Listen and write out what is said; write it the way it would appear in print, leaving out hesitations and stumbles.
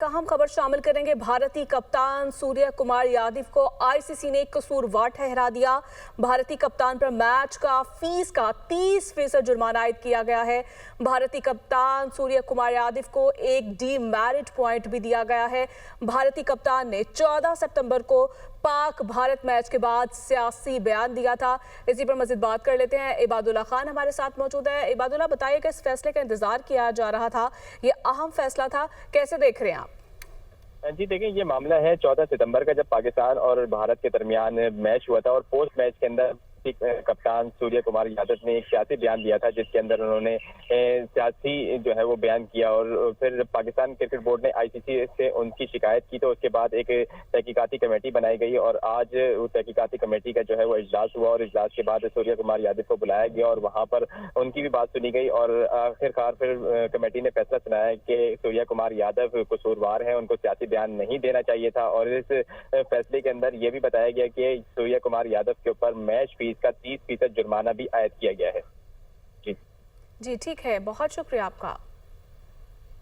अहम खबर शामिल करेंगे। भारतीय कप्तान सूर्य कुमार यादव को आईसीसी ने कसूरवार ठहरा दिया। भारतीय कप्तान पर मैच का फीस का 30% जुर्माना आयद किया गया है। भारतीय कप्तान सूर्य कुमार यादव को एक डीमेरिट पॉइंट भी दिया गया है। भारतीय कप्तान ने 14 सितंबर को पाक भारत मैच के बाद सियासी बयान दिया था। इसी पर मजीद बात कर लेते हैं। इबादुल्ला खान हमारे साथ मौजूद है। इबादुल्ला, बताइए कि इस फैसले का इंतजार किया जा रहा था, ये अहम फैसला था, कैसे देख रहे हैं आप? जी देखिए, ये मामला है 14 सितंबर का, जब पाकिस्तान और भारत के दरमियान मैच हुआ था और पोस्ट मैच के अंदर कप्तान सूर्य कुमार यादव ने एक सियासी बयान दिया था, जिसके अंदर उन्होंने सियासी जो है वो बयान किया और फिर पाकिस्तान क्रिकेट बोर्ड ने आईसीसी से उनकी शिकायत की। तो उसके बाद एक तहकीकाती कमेटी बनाई गई और आज तहकीकाती कमेटी का जो है वो इजलास हुआ और इजलास के बाद सूर्य कुमार यादव को बुलाया गया और वहां पर उनकी भी बात सुनी गई और आखिरकार फिर कमेटी ने फैसला सुनाया कि सूर्य कुमार यादव कसूरवार है, उनको सियासी बयान नहीं देना चाहिए था। और इस फैसले के अंदर ये भी बताया गया कि सूर्य कुमार यादव के ऊपर मैच फीस का 30% जुर्माना भी आयद किया गया है। जी ठीक है, बहुत शुक्रिया आपका।